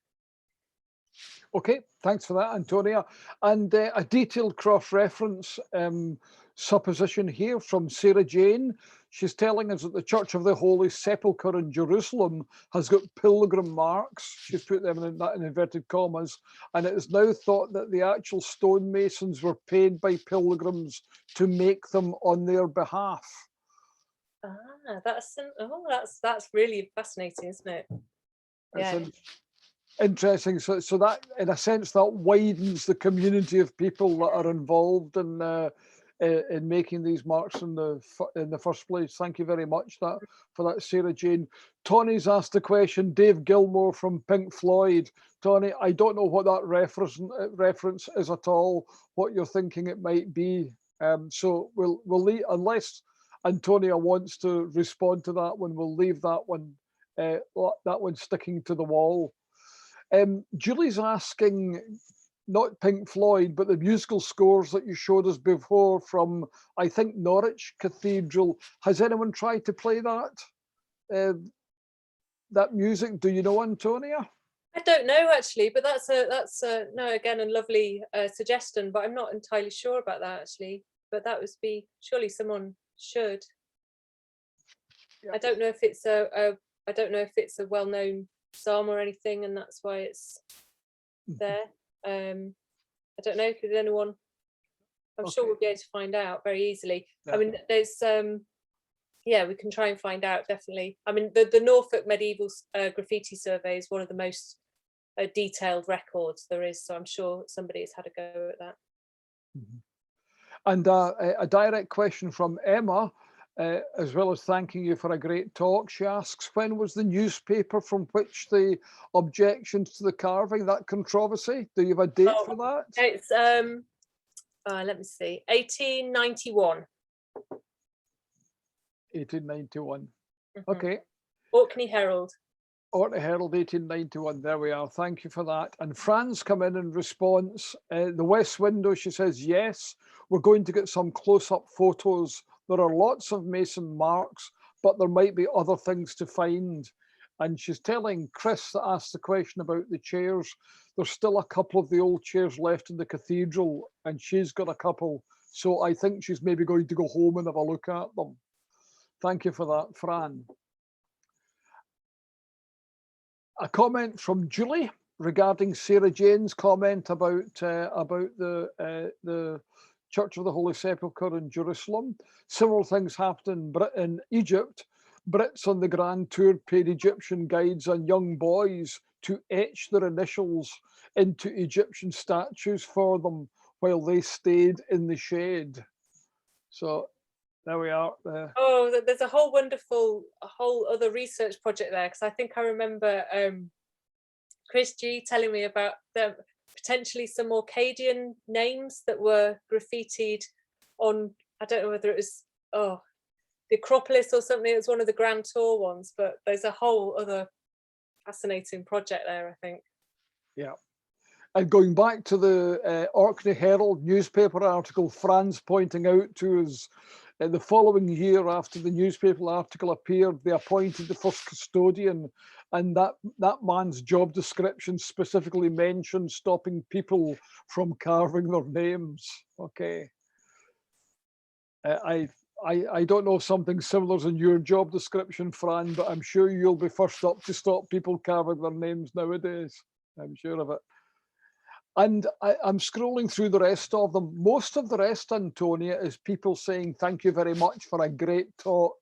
Okay, thanks for that, Antonia. And a detailed cross-reference supposition here from Sarah Jane. She's telling us that the Church of the Holy Sepulchre in Jerusalem has got pilgrim marks. She's put them in inverted commas. And it is now thought that the actual stonemasons were paid by pilgrims to make them on their behalf. Ah, that's really fascinating, isn't it? Yeah. Interesting. So that, in a sense, that widens the community of people that are involved in making these marks in the first place. Thank you very much for that, Sarah Jane. Tony's asked the question. Dave Gilmore from Pink Floyd. Tony, I don't know what that reference is at all. What you're thinking it might be. So we'll leave, unless Antonia wants to respond to that one. We'll leave that one sticking to the wall. Julie's asking, not Pink Floyd, but the musical scores that you showed us before from, I think, Norwich Cathedral. Has anyone tried to play that music? Do you know, Antonia? I don't know actually, but that's no, again, a lovely suggestion, but I'm not entirely sure about that actually. But that would be, surely someone should. Yeah. I don't know if it's a well-known psalm or anything, and that's why it's there. I don't know if there's anyone. I'm sure we'll be able to find out very easily. Yeah. I mean, there's we can try and find out, definitely. I mean, the Norfolk Medieval Graffiti Survey is one of the most detailed records there is, so I'm sure somebody has had a go at that. Mm-hmm. And a direct question from Emma, as well as thanking you for a great talk. She asks, when was the newspaper from which the objections to the carving, that controversy? Do you have a date for that? It's let me see, 1891. 1891. Mm-hmm. Okay. Orkney Herald. Orkney Herald, 1891. There we are. Thank you for that. And Fran's come in response. The west window, she says, yes, we're going to get some close-up photos. There are lots of mason marks, but there might be other things to find. And she's telling Chris that asked the question about the chairs, there's still a couple of the old chairs left in the cathedral, and she's got a couple. So I think she's maybe going to go home and have a look at them. Thank you for that, Fran. A comment from Julie regarding Sarah Jane's comment about the Church of the Holy Sepulchre in Jerusalem. Several things happened in Egypt. Brits on the Grand Tour paid Egyptian guides and young boys to etch their initials into Egyptian statues for them while they stayed in the shade. So there we are. Oh, there's a whole other research project there, because I think I remember Chris G telling me about the potentially some Orcadian names that were graffitied on, I don't know whether it was the Acropolis or something. It was one of the Grand Tour ones, but there's a whole other fascinating project there, I think. Yeah. And going back to the Orkney Herald newspaper article, Fran's pointing out to us, the following year after the newspaper article appeared, they appointed the first custodian, and that man's job description specifically mentioned stopping people from carving their names. Okay. I don't know if something similar is in your job description, Fran, but I'm sure you'll be first up to stop people carving their names nowadays. I'm sure of it. And I'm scrolling through the rest of them. Most of the rest, Antonia, is people saying thank you very much for a great talk.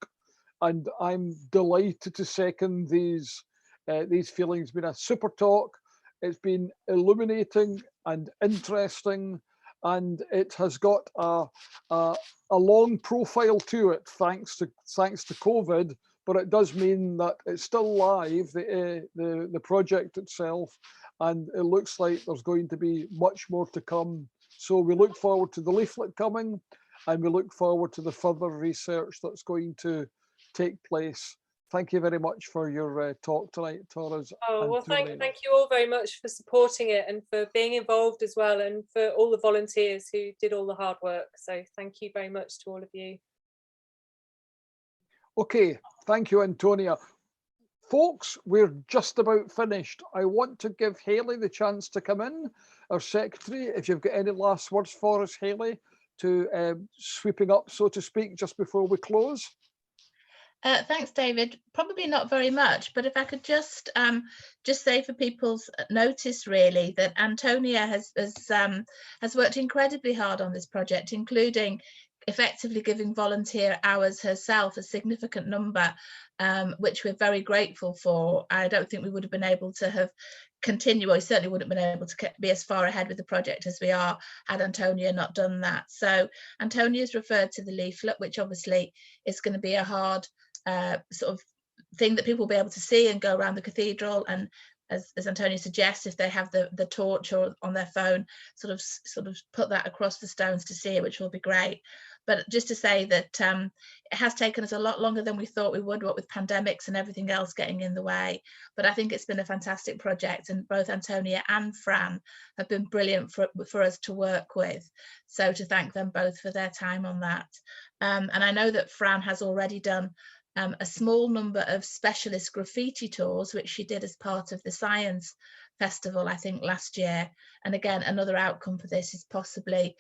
And I'm delighted to second these feelings. It's been a super talk. It's been illuminating and interesting. And it has got a long profile to it, thanks to COVID. But it does mean that it's still live, the project itself. And it looks like there's going to be much more to come. So we look forward to the leaflet coming, and we look forward to the further research that's going to take place. Thank you very much for your talk tonight, Torres. Oh, well, thank you all very much for supporting it and for being involved as well, and for all the volunteers who did all the hard work. So thank you very much to all of you. Okay, thank you, Antonia. Folks, we're just about finished. I want to give Hayley the chance to come in, our secretary. If you've got any last words for us, Hayley, to sweeping up, so to speak, just before we close. Thanks, David. Probably not very much, but if I could just say for people's notice, really, that Antonia has worked incredibly hard on this project, including effectively giving volunteer hours herself, a significant number, which we're very grateful for. I don't think we would have been able to have continued, or certainly wouldn't have been able to be as far ahead with the project as we are had Antonia not done that. So Antonia's referred to the leaflet, which obviously is going to be a hard sort of thing that people will be able to see and go around the cathedral, and as Antonia suggests, if they have the torch or on their phone, sort of put that across the stones to see it, which will be great. But just to say that it has taken us a lot longer than we thought we would, what with pandemics and everything else getting in the way. But I think it's been a fantastic project, and both Antonia and Fran have been brilliant for us to work with. So to thank them both for their time on that. And I know that Fran has already done a small number of specialist graffiti tours, which she did as part of the Science Festival, I think, last year. And again, another outcome for this is probably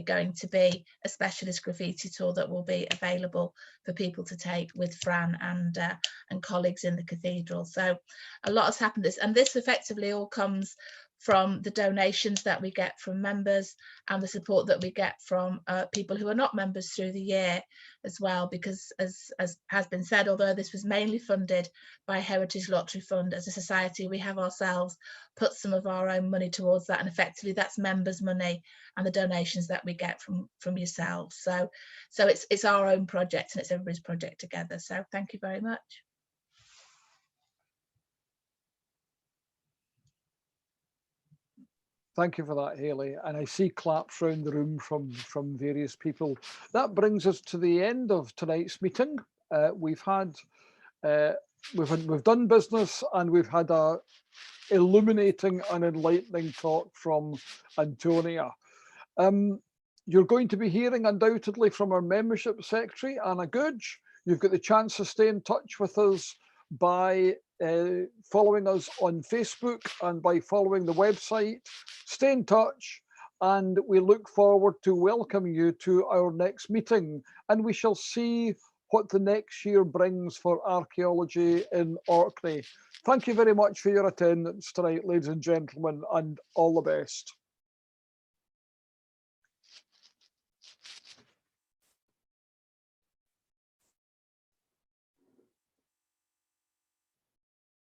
going to be a specialist graffiti tour that will be available for people to take with Fran and colleagues in the cathedral. So a lot has happened. And this effectively all comes from the donations that we get from members and the support that we get from people who are not members through the year as well, because as has been said, although this was mainly funded by Heritage Lottery Fund, as a society we have ourselves put some of our own money towards that, and effectively that's members' money and the donations that we get from yourselves. So it's our own project, and it's everybody's project together. So thank you very much. Thank you for that, Hayley. And I see claps around the room from various people. That brings us to the end of tonight's meeting. We've done business, and we've had a illuminating and enlightening talk from Antonia. You're going to be hearing undoubtedly from our membership secretary, Anna Googe. You've got the chance to stay in touch with us by following us on Facebook and by following the website. Stay in touch, and we look forward to welcoming you to our next meeting, and we shall see what the next year brings for archaeology in Orkney. Thank you very much for your attendance tonight, ladies and gentlemen, and all the best.